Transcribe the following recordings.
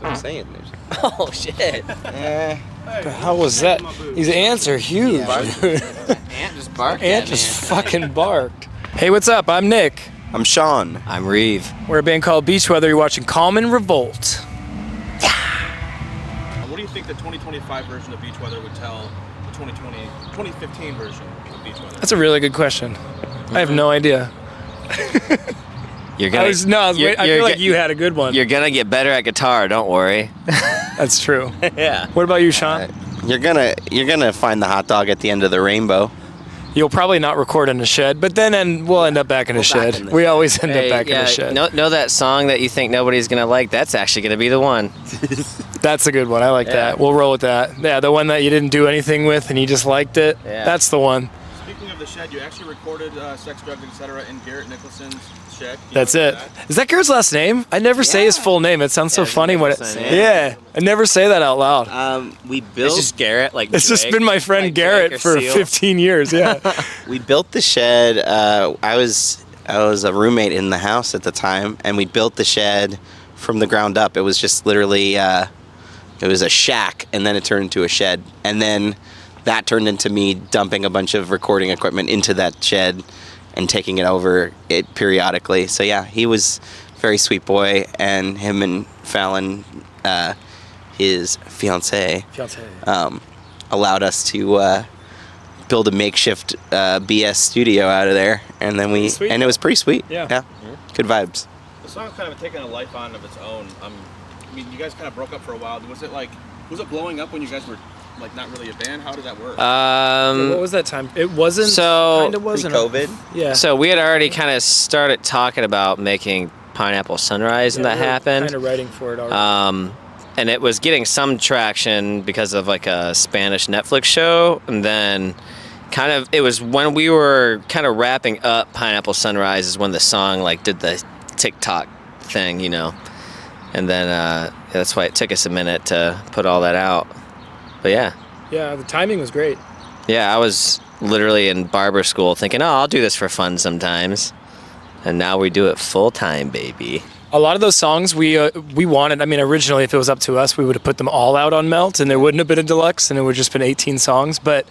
what I'm saying. Oh, shit. How was that? These ants are huge. Ant just barked. Ant just fucking barked. Hey, what's up? I'm Nick. I'm Sean. I'm Reeve. We're a band called Beach Weather. You're watching Common Revolt. What do you think the 2025 version of Beach Weather would tell the 2015 version of Beach Weather? That's a really good question. I have no idea. You're gonna. I feel like you had a good one. You're gonna get better at guitar. Don't worry. That's true. Yeah. What about you, Sean? You're gonna find the hot dog at the end of the rainbow. You'll probably not record in a shed, but then we'll end up back in a shed. We always end up back in a shed. Know that song that you think nobody's gonna like? That's actually gonna be the one. That's a good one. I like that. We'll roll with that. Yeah, the one that you didn't do anything with and you just liked it. Yeah. That's the one. Speaking of the shed, you actually recorded Sex, Drugs, Etc. in Garrett Nicholson's shed. That's it. Is that Garrett's last name? I never say his full name. It sounds so funny when I never say that out loud. It's just Garrett, like it's Drake, just been my friend like Garrett for 15 years. Yeah. We built the shed. I was a roommate in the house at the time, and we built the shed from the ground up. It was just literally it was a shack, and then it turned into a shed, and then that turned into me dumping a bunch of recording equipment into that shed and taking it over it periodically. So yeah, he was a very sweet boy, and him and Fallon, his fiance, allowed us to build a makeshift BS studio out of there, and then it was pretty sweet. Yeah. Good vibes. The song's kind of taken a life on of its own. I mean, you guys kind of broke up for a while. Was it blowing up when you guys were like not really a band? How did that work? What was that time? It wasn't. So kind of wasn't COVID. Yeah. So we had already kind of started talking about making Pineapple Sunrise, and that happened. Kind of writing for it already. And it was getting some traction because of like a Spanish Netflix show, and then it was when we were kind of wrapping up Pineapple Sunrise is when the song like did the TikTok thing, you know, and then that's why it took us a minute to put all that out. But yeah, the timing was great. Yeah, I was literally in barber school thinking, I'll do this for fun sometimes, and now we do it full time, baby. A lot of those songs we wanted. I mean, originally, if it was up to us, we would have put them all out on Melt, and there wouldn't have been a deluxe, and it would have just been 18 songs. But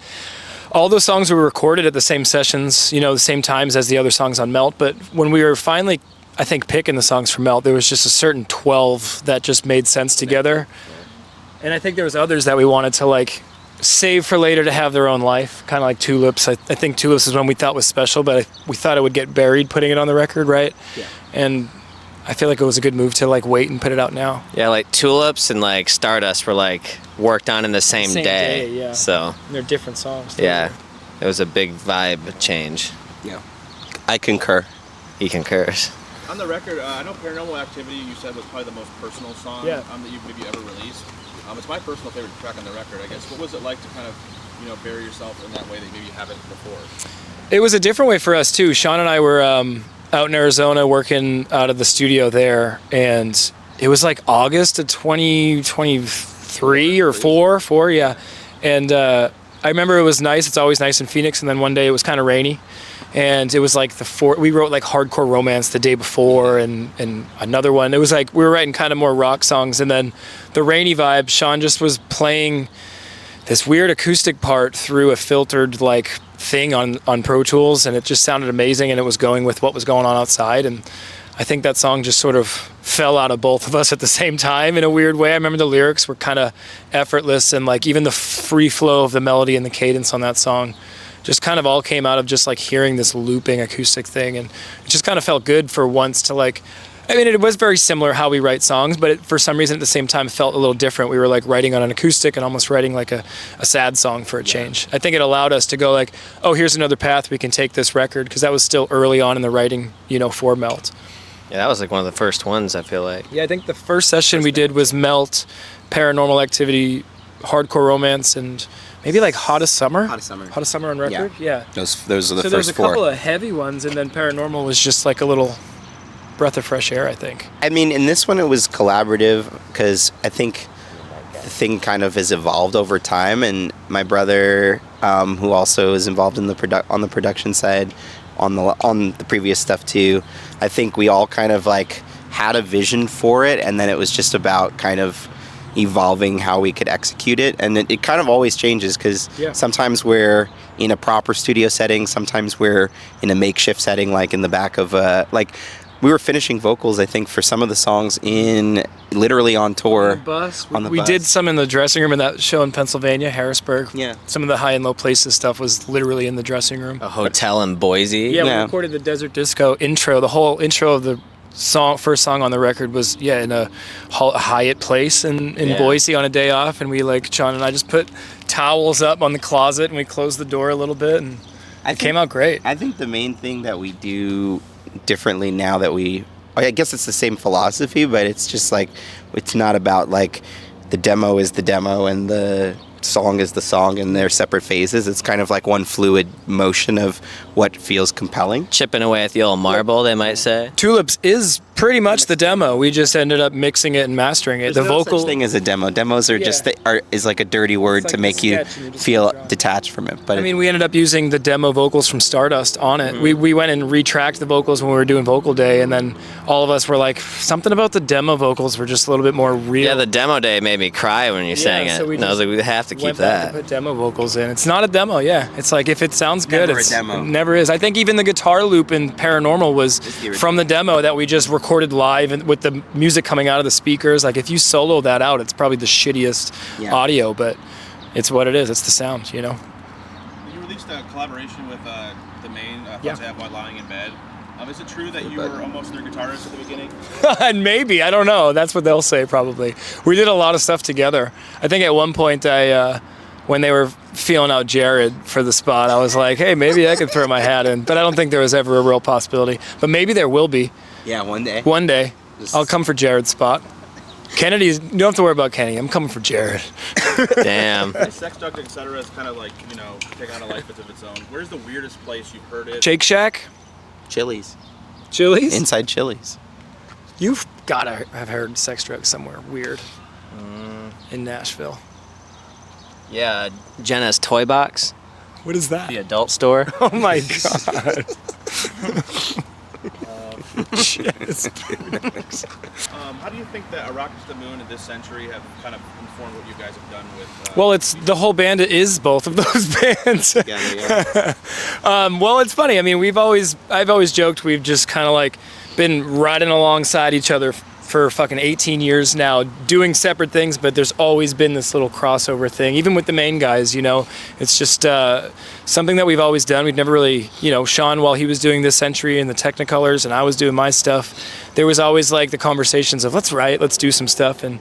all those songs were recorded at the same sessions, the same times as the other songs on Melt. But when we were finally, I think, picking the songs for Melt, there was just a certain 12 that just made sense together. And I think there was others that we wanted to like save for later to have their own life, kind of like Tulips. I think Tulips is one we thought was special, but we thought it would get buried putting it on the record, right? Yeah. And I feel like it was a good move to like wait and put it out now. Yeah, like Tulips and like Stardust were like worked on in the same day. Yeah. So and they're different songs. Yeah, it was a big vibe change. Yeah, I concur. He concurs. On the record, I know Paranormal Activity you said was probably the most personal song that you've maybe ever released. It's my personal favorite track on the record, I guess. What was it like to kind of, bury yourself in that way that maybe you haven't before? It was a different way for us too. Sean and I were out in Arizona working out of the studio there, and it was like August of 2023 or four, yeah. And I remember it was nice. It's always nice in Phoenix. And then one day it was kind of rainy. And it was like we wrote like Hardcore Romance the day before and another one. It was like we were writing kind of more rock songs. And then the rainy vibe, Sean just was playing this weird acoustic part through a filtered like thing on Pro Tools. And it just sounded amazing. And it was going with what was going on outside. And I think that song just sort of fell out of both of us at the same time in a weird way. I remember the lyrics were kind of effortless, and like even the free flow of the melody and the cadence on that song just kind of all came out of just like hearing this looping acoustic thing. And it just kind of felt good for once to like, I mean, it was very similar how we write songs, but it, for some reason at the same time felt a little different. We were like writing on an acoustic and almost writing like a sad song for a change. I think it allowed us to go like, oh, here's another path we can take this record, because that was still early on in the writing, for Melt. Yeah, that was like one of the first ones, I feel like. Yeah, I think the first session we did was Melt, Paranormal Activity, Hardcore Romance, and maybe like Hottest Summer. Hottest Summer on record? Yeah. Those are the so first there's a four. couple of heavy ones, and then Paranormal was just like a little breath of fresh air, I think. I mean, in this one it was collaborative, because I think the thing kind of has evolved over time, and my brother, who also is involved in on the production side, on the previous stuff too, I think we all kind of like had a vision for it, and then it was just about kind of evolving how we could execute it. And it kind of always changes, because sometimes we're in a proper studio setting, sometimes we're in a makeshift setting, like in the back of like we were finishing vocals, I think, for some of the songs literally on tour. On the we bus. did some in the dressing room in that show in Pennsylvania, Harrisburg. Yeah. Some of the high and low places stuff was literally in the dressing room. A hotel in Boise. Yeah, we recorded the Desert Disco intro. The whole intro of the first song on the record was in a Hyatt place in Boise on a day off, and we Sean and I just put towels up on the closet and we closed the door a little bit, and it came out great. I think the main thing that we do differently now that I guess it's the same philosophy, but it's just like, it's not about like the demo is the demo and the song is the song and they're separate phases. It's kind of like one fluid motion of what feels compelling. Chipping away at the old marble, they might say. Tulips is pretty much the demo. We just ended up mixing it and mastering it. There's no such thing as a demo. Demos are just is like a dirty word to make you feel detached from it. But I mean, we ended up using the demo vocals from Stardust on it. We went and retracked the vocals when we were doing Vocal Day, and then all of us were like, something about the demo vocals were just a little bit more real. Yeah, the demo day made me cry when you sang it. So and I was like, we have to keep that. Put demo vocals in. It's not a demo. It's like, if it sounds good, Never a it's demo. It never is. I think even the guitar loop in Paranormal was from the demo that we just recorded live, and with the music coming out of the speakers. Like, if you solo that out, it's probably the shittiest audio, but it's what it is. It's the sound, You released a collaboration with the main Jose While Lying in Bed. Is it true that you were almost their guitarist at the beginning? And maybe, I don't know. That's what they'll say, probably. We did a lot of stuff together. I think at one point when they were feeling out Jared for the spot, I was like, hey, maybe I could throw my hat in. But I don't think there was ever a real possibility. But maybe there will be. Yeah, one day. One day. I'll come for Jared's spot. Kennedy, you don't have to worry about Kenny. I'm coming for Jared. Damn. Sex, Drugs, Etc. is kind of like, taking on a life of its own. Where's the weirdest place you've heard it? Shake Shack? Chili's. Chili's? Inside Chili's. You've got to have heard Sex, Drugs somewhere weird in Nashville. Yeah, Jenna's Toy Box. What is that? The adult store. Oh my God. How do you think that A Rocket to the Moon and This Century have kind of informed what you guys have done with? Well, it's the whole band is both of those bands. Well, it's funny. I mean, I've always joked we've just kind of like been riding alongside each other for fucking 18 years now, doing separate things, but there's always been this little crossover thing, even with the main guys, It's just something that we've always done. We've never really, Sean, while he was doing This Century and the Technicolors and I was doing my stuff, there was always like the conversations of let's write, let's do some stuff. And,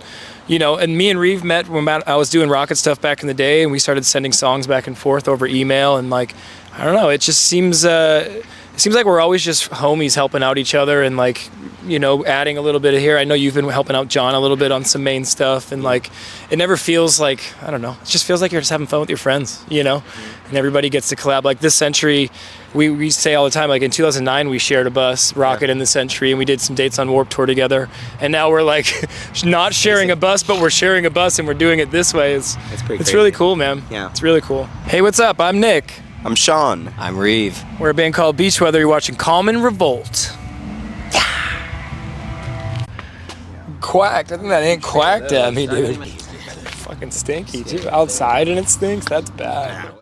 and me and Reeve met when I was doing Rocket stuff back in the day, and we started sending songs back and forth over email, and like, I don't know, it just seems like we're always just homies helping out each other and like, adding a little bit of here. I know you've been helping out John a little bit on some main stuff, and like, it never feels like, I don't know, it just feels like you're just having fun with your friends, and everybody gets to collab. Like This Century, we say all the time, like in 2009 we shared a bus, Rocket and This Century, and we did some dates on Warped Tour together, and now we're like not sharing a bus, but we're sharing a bus and we're doing it this way. It's really cool, man. Yeah. It's really cool. Hey, what's up? I'm Nick. I'm Sean. I'm Reeve. We're a band called Beach Weather. You're watching Common Revolt. Quacked. I think that ain't quacked at me, dude. Fucking stinky, too. Outside and it stinks? That's bad.